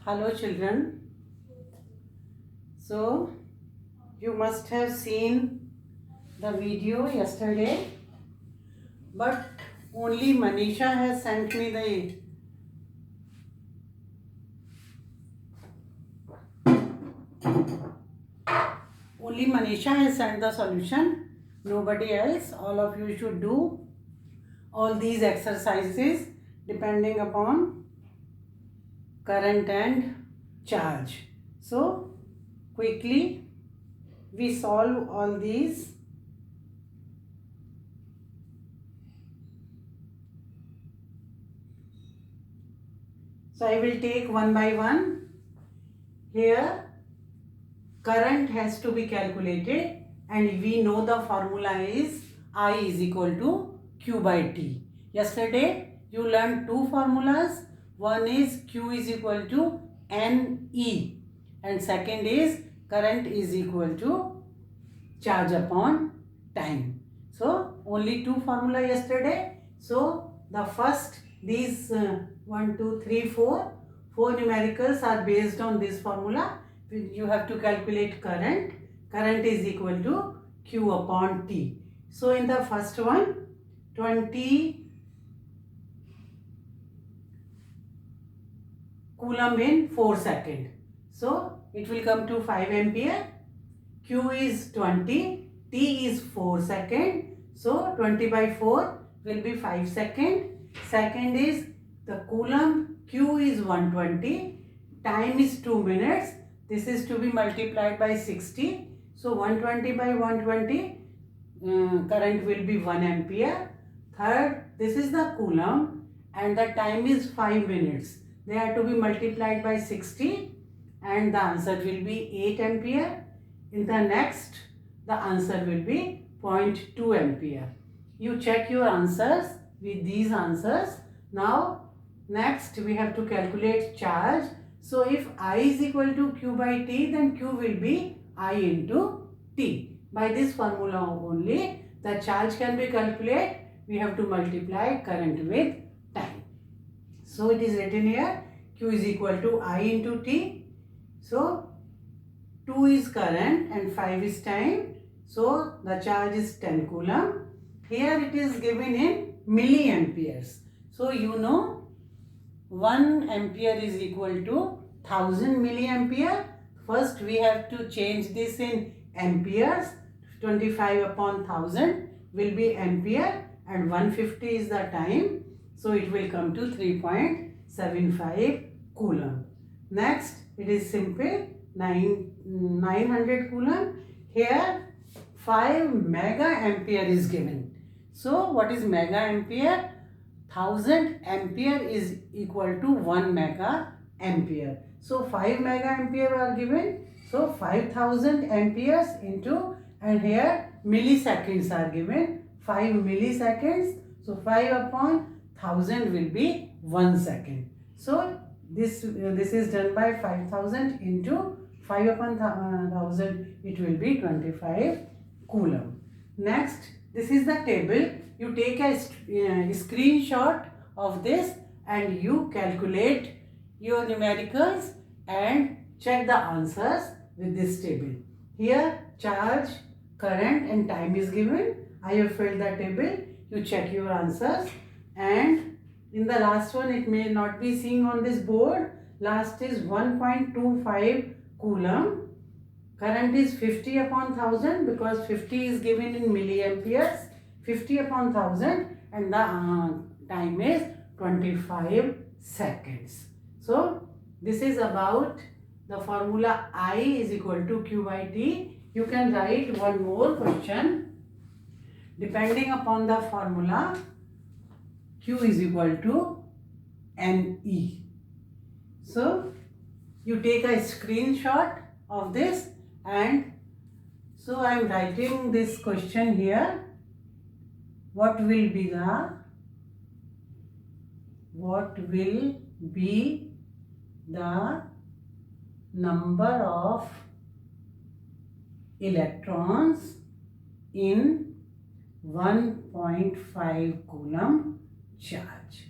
Hello children. So you must have seen the video yesterday, but only Manisha has sent me the solution. Nobody else. All of you should do all these exercises depending upon current and charge. So quickly we solve all these. So I will take one by one. Here current has to be calculated and we know the formula is I is equal to Q by T. Yesterday you learned two formulas. One is Q is equal to NE and second is current is equal to charge upon time. So only two formula yesterday. So the first these 1, 2, 3, 4 numericals are based on this formula. You have to calculate current. Current is equal to Q upon T. So in the first one 20 coulomb in 4 seconds. So it will come to 5 ampere. Q is 20, T is 4 seconds. So 20 by 4 will be 5 seconds. Second is the coulomb, Q is 120, time is 2 minutes. This is to be multiplied by 60. So 120 by 120, current will be 1 ampere. Third, this is the coulomb and the time is 5 minutes. They are to be multiplied by 60 and the answer will be 8 ampere. In the next, the answer will be 0.2 ampere. You check your answers with these answers. Now, next we have to calculate charge. So, if I is equal to Q by T, then Q will be I into T. By this formula only, the charge can be calculated. We have to multiply current with time. So, it is written here, Q is equal to I into T. So, 2 is current and 5 is time. So, the charge is 10 coulomb. Here it is given in milliamperes. So, you know 1 ampere is equal to 1000 milliampere. First we have to change this in amperes. 25 upon 1000 will be ampere and 150 is the time. So, it will come to 3.75 coulomb. Next, it is simple. 900 coulomb. Here 5 mega ampere is given. So what is mega ampere? 1000 ampere is equal to 1 mega ampere. So 5 mega ampere are given. So 5000 amperes into, and here milliseconds are given. 5 milliseconds. So 5 upon 1000 will be 1 second. So this is done by 5000 into 5 upon 1000, it will be 25 coulomb. Next, this is the table. You take a screenshot of this and you calculate your numericals and check the answers with this table. Here, charge, current and time is given. I have filled the table. You check your answers, and in the last one, it may not be seen on this board. Last is 1.25 coulomb. Current is 50 upon 1000 because 50 is given in milliamperes. 50 upon 1000 and the time is 25 seconds. So, this is about the formula I is equal to Q by T. You can write one more question. Depending upon the formula, Q is equal to NE. So, you take a screenshot of this, and so I am writing this question here. What will be the number of electrons in 1.5 coulomb charge?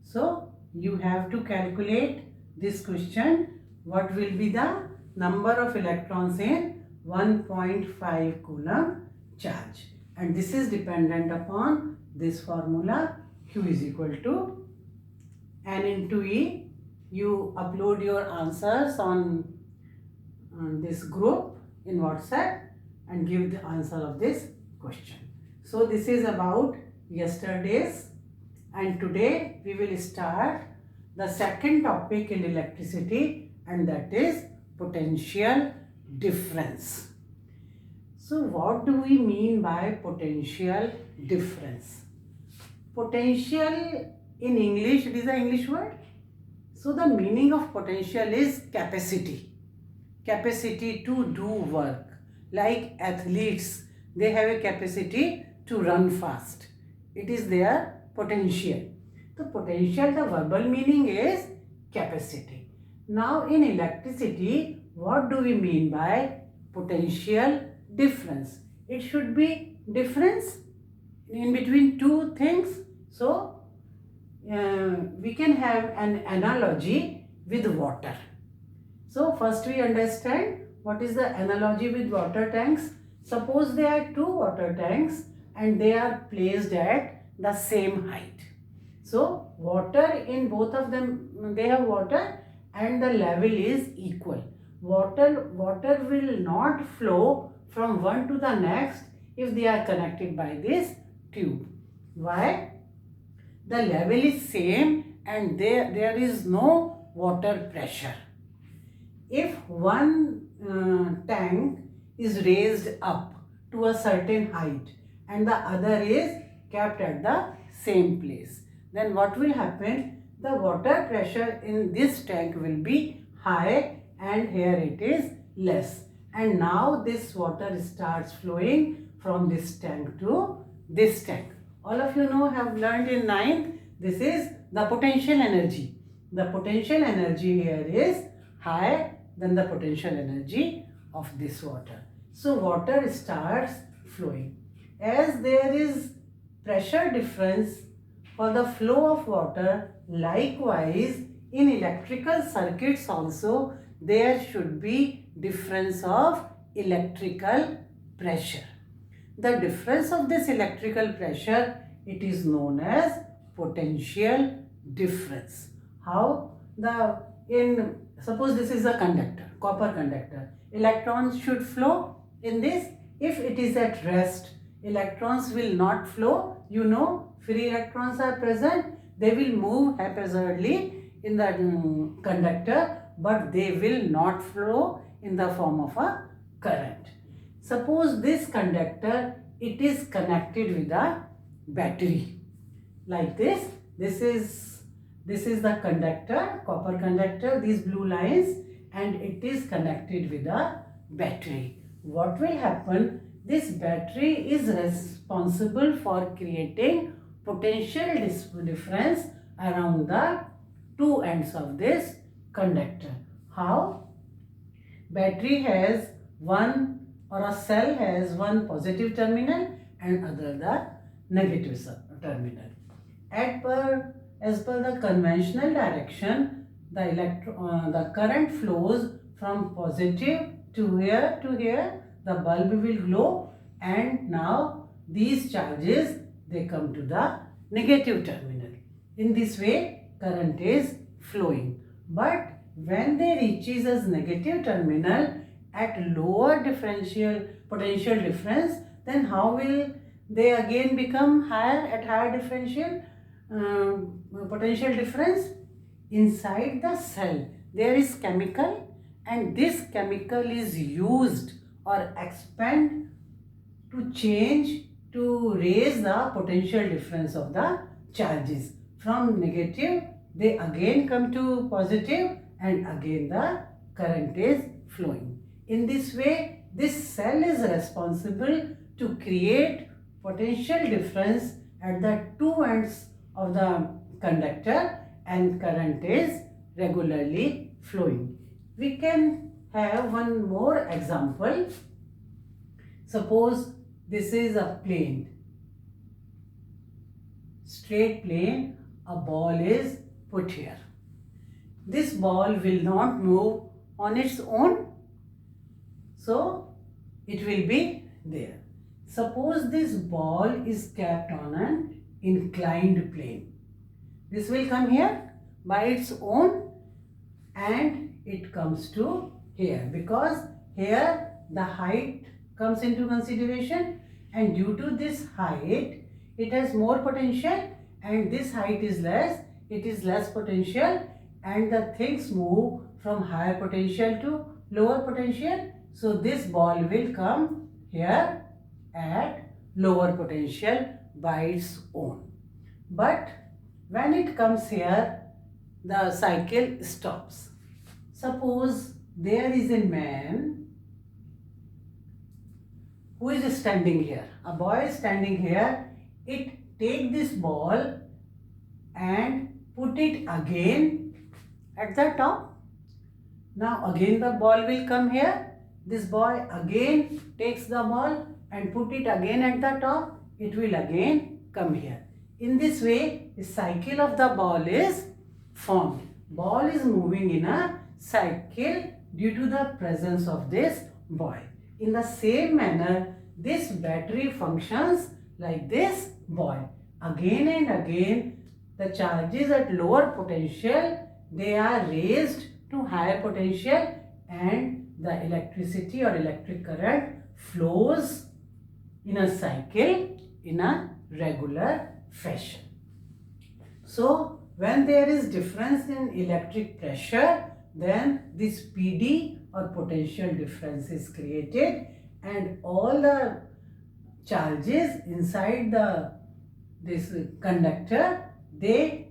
So you have to calculate this question, what will be the number of electrons in 1.5 coulomb charge? And this is dependent upon this formula, Q is equal to N into E. You upload your answers on this group in WhatsApp and give the answer of this question. So this is about yesterday's, and today we will start the second topic in electricity, and that is potential difference. So what do we mean by potential difference? Potential in English, it is an English word. So the meaning of potential is capacity. Capacity to do work. Like athletes, they have a capacity to run fast. It is their potential. The potential, the verbal meaning is capacity. Now in electricity, what do we mean by potential difference? It should be difference in between two things. So we can have an analogy with water. So first we understand what is the analogy with water tanks. Suppose there are two water tanks and they are placed at the same height. So water in both of them, they have water and the level is equal. Water will not flow from one to the next if they are connected by this tube. Why? The level is same and there is no water pressure. If one tank is raised up to a certain height and the other is kept at the same place, then what will happen? The water pressure in this tank will be high and here it is less. And now this water starts flowing from this tank to this tank. All of you know, have learned in 9th, this is the potential energy. The potential energy here is high than the potential energy of this water. So water starts flowing. As there is pressure difference for the flow of water, likewise in electrical circuits also there should be difference of electrical pressure. The difference of this electrical pressure, it is known as potential difference. How? Suppose this is a conductor, copper conductor. Electrons should flow in this. If it is at rest, electrons will not flow. You know, free electrons are present. They will move haphazardly in the conductor, but they will not flow in the form of a current. Suppose this conductor, it is connected with a battery. Like this. This is the conductor, copper conductor, these blue lines, and it is connected with a battery. What will happen? This battery is responsible for creating potential difference around the two ends of this conductor. How? Battery has one, or a cell has one positive terminal and other the negative terminal. As per the conventional direction, the current flows from positive to here, the bulb will glow, and now these charges, they come to the negative terminal. In this way, current is flowing. But when they reaches as negative terminal at lower potential difference, then how will they again become higher at higher potential difference? Inside the cell there is chemical, and this chemical is used or expand to raise the potential difference of the charges. From negative they again come to positive, and again the current is flowing. In this way, this cell is responsible to create potential difference at the two ends of the conductor, and current is regularly flowing. We can have one more example. Suppose this is a plane, straight plane, a ball is put here. this ball will not move on its own. So it will be there. Suppose this ball is kept on an inclined plane. This will come here by its own and it comes to here, because here the height comes into consideration, and due to this height it has more potential and this height is less, it is less potential, and the things move from higher potential to lower potential. So this ball will come here at lower potential by its own. But when it comes here, the cycle stops. Suppose there is a man who is standing here. A boy is standing here. It take this ball and put it again at the top. Now again the ball will come here. This boy again takes the ball and put it again at the top. It will again come here. In this way, the cycle of the ball is formed. Ball is moving in a cycle due to the presence of this boy. In the same manner, this battery functions like this boy. Again and again, the charges at lower potential, they are raised to higher potential, and the electricity or electric current flows in a cycle in a regular fashion. So when there is difference in electric pressure, then this PD or potential difference is created, and all the charges inside this conductor, they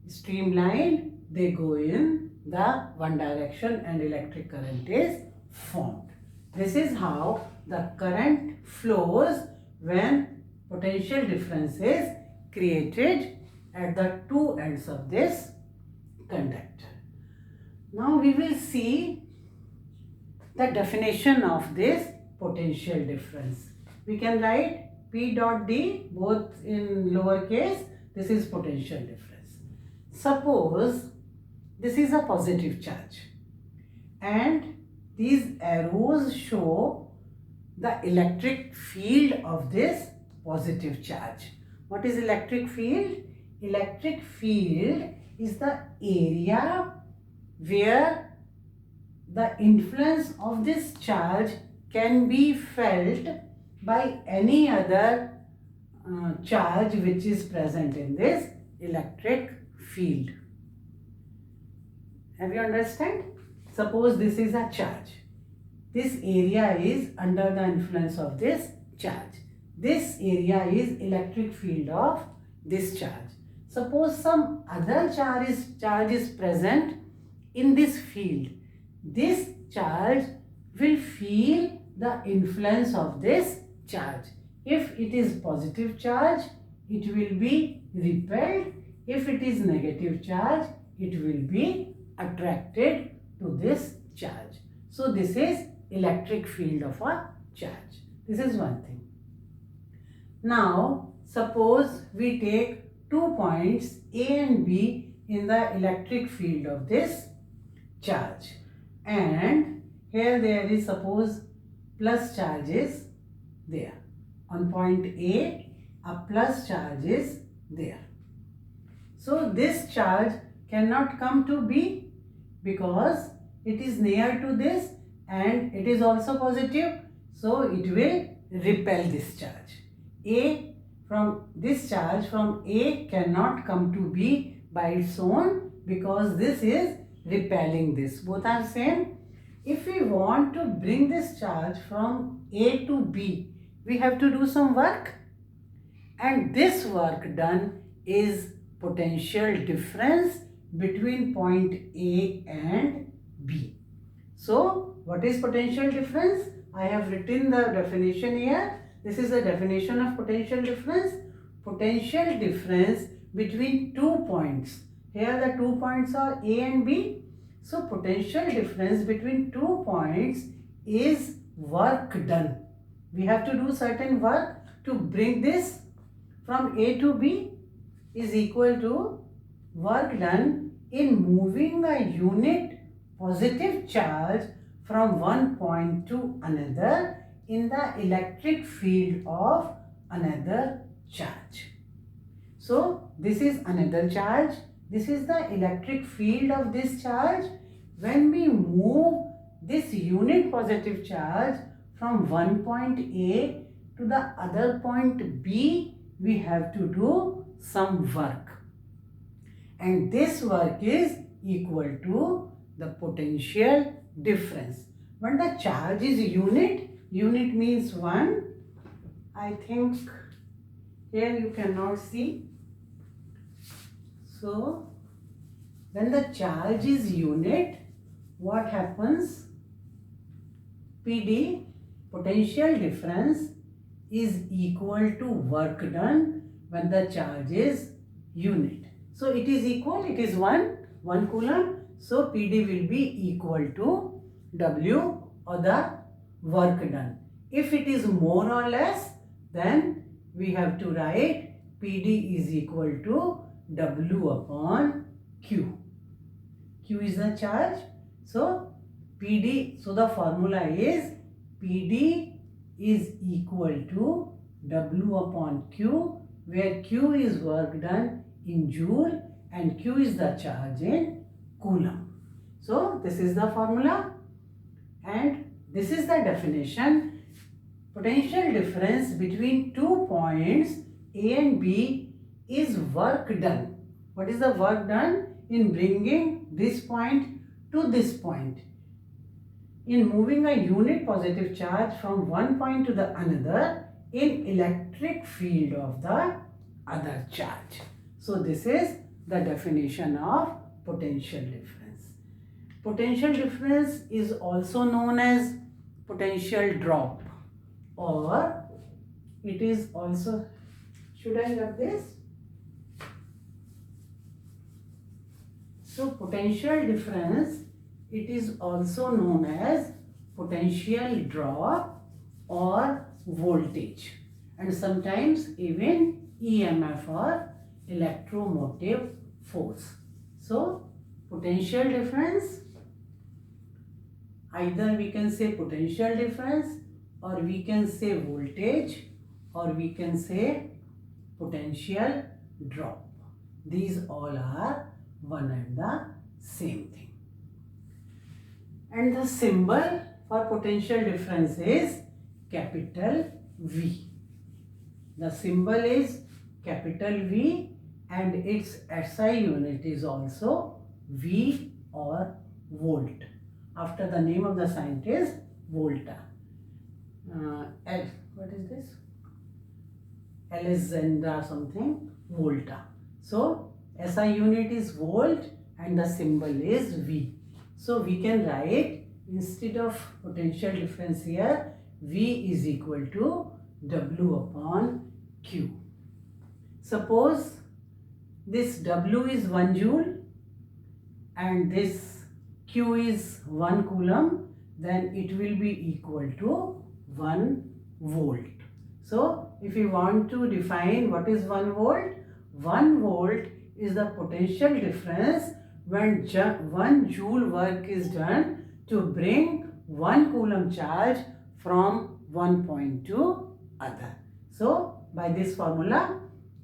streamline, they go in the one direction and electric current is formed. This is how the current flows when potential difference is created at the two ends of this conductor. Now we will see the definition of this potential difference. We can write P dot D both in lowercase. This is potential difference. Suppose this is a positive charge and these arrows show the electric field of this positive charge. What is electric field? Electric field is the area where the influence of this charge can be felt by any other charge which is present in this electric field. Have you understand? Suppose this is a charge. This area is under the influence of this charge. This area is electric field of this charge. Suppose some other charge is present in this field. This charge will feel the influence of this charge. If it is positive charge, it will be repelled. If it is negative charge, it will be attracted to this charge. So this is electric field of a charge. This is one thing. Now suppose we take 2 points A and B in the electric field of this charge, and here there is suppose plus charge is there. On point A, a plus charge is there. So this charge cannot come to B because it is near to this and it is also positive, so it will repel this charge. A from this charge from A cannot come to B by its own because this is repelling this. Both are same. If we want to bring this charge from A to B, we have to do some work, and this work done is potential difference between point A and B. So what is potential difference? I have written the definition here. This is the definition of potential difference. Potential difference between 2 points. Here the 2 points are A and B. So potential difference between 2 points is work done. We have to do certain work to bring this from A to B is equal to work done in moving a unit positive charge from one point to another in the electric field of another charge. So this is another charge. This is the electric field of this charge. When we move this unit positive charge from one point A to the other point B, we have to do some work. And this work is equal to the potential difference. When the charge is unit means 1. I think here you cannot see. So, when the charge is unit, what happens? PD, potential difference, is equal to work done when the charge is unit. So, it is equal, it is 1 coulomb. So, PD will be equal to W, or the work done. If it is more or less, then we have to write PD is equal to W upon Q. Q is the charge. So, PD, so the formula is PD is equal to W upon Q, where Q is work done in joule and Q is the charge in coulomb. So, this is the formula and this is the definition. Potential difference between 2 points A and B is work done. What is the work done? In bringing this point to this point. In moving a unit positive charge from one point to the another in electric field of the other charge. So this is the definition of potential difference. Potential difference is also known as potential drop, or it is also, should I rub this? So potential difference, it is also known as potential drop or voltage, and sometimes even EMF or electromotive force. So potential difference, either we can say potential difference, or we can say voltage, or we can say potential drop. These all are one and the same thing. And the symbol for potential difference is capital V. The symbol is capital V and its SI unit is also V or volt, after the name of the scientist, Volta. What is this? Alexander something, Volta. So SI unit is volt and the symbol is V. So we can write, instead of potential difference here, V is equal to W upon Q. Suppose this W is 1 joule and this Q is 1 coulomb, then it will be equal to 1 volt. So if you want to define what is 1 volt, 1 volt is the potential difference when 1 joule work is done to bring 1 coulomb charge from one point to other. So by this formula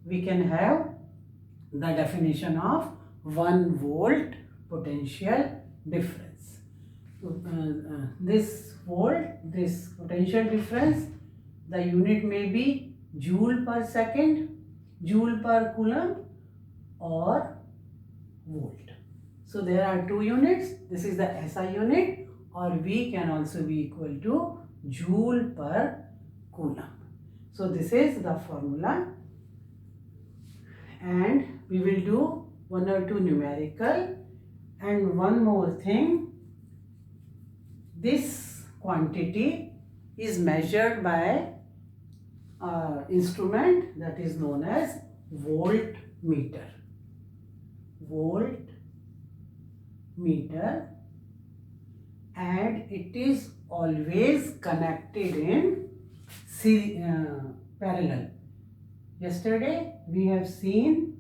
we can have the definition of 1 volt potential difference. This volt, this potential difference, the unit may be joule per second, joule per coulomb, or volt. So there are two units. This is the SI unit, or V can also be equal to joule per coulomb. So this is the formula, and we will do 1 or 2 numerical. And one more thing, this quantity is measured by instrument that is known as voltmeter. Voltmeter, and it is always connected in parallel. Yesterday we have seen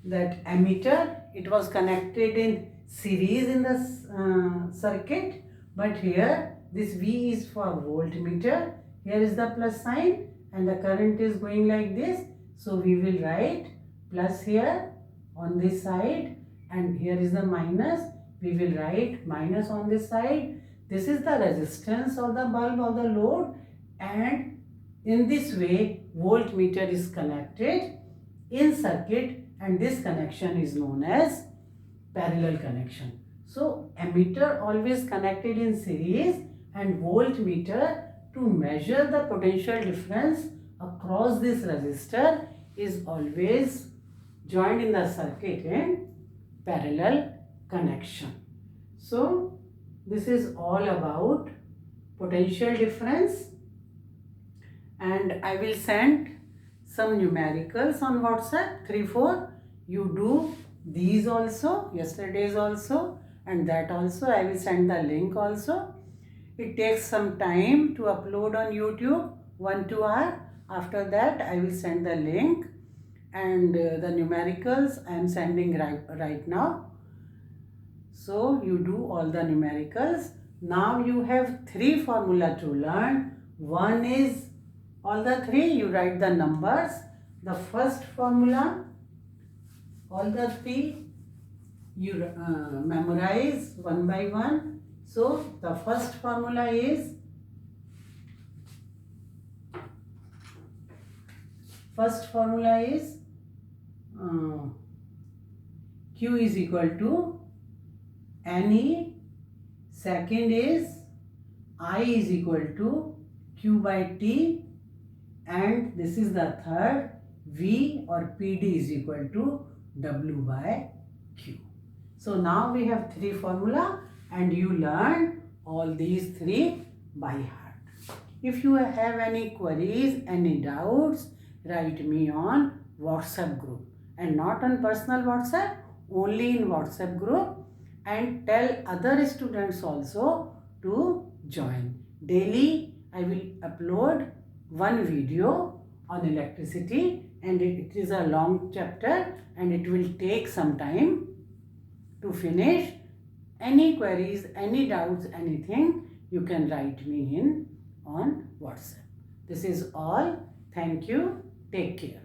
that ammeter, it was connected in series in the circuit, but here this V is for voltmeter. Here is the plus sign and the current is going like this. So we will write plus here on this side, and here is the minus. We will write minus on this side. This is the resistance of the bulb or the load, and in this way voltmeter is connected in circuit, and this connection is known as parallel connection. So ammeter always connected in series and voltmeter to measure the potential difference across this resistor is always joined in the circuit in parallel connection. So this is all about potential difference, and I will send some numericals on WhatsApp 3-4. You do these also, yesterday's also, and that also. I will send the link also. It takes some time to upload on YouTube, 1-2 hours. After that I will send the link, and the numericals I am sending right now. So you do all the numericals. Now you have 3 formula to learn. One is all the 3, you write the numbers. The first formula, all the 3 you memorize one by one. So the first formula is Q is equal to NE. Second is I is equal to Q by T, and this is the third, V or PD is equal to W by Q. So now we have 3 formula, and you learn all these 3 by heart. If you have any queries, any doubts, write me on WhatsApp group, and not on personal WhatsApp, only in WhatsApp group, and tell other students also to join. Daily I will upload one video on electricity, and it is a long chapter and it will take some time to finish. Any queries, any doubts, anything, you can write me in on WhatsApp. This is all. Thank you. Take care.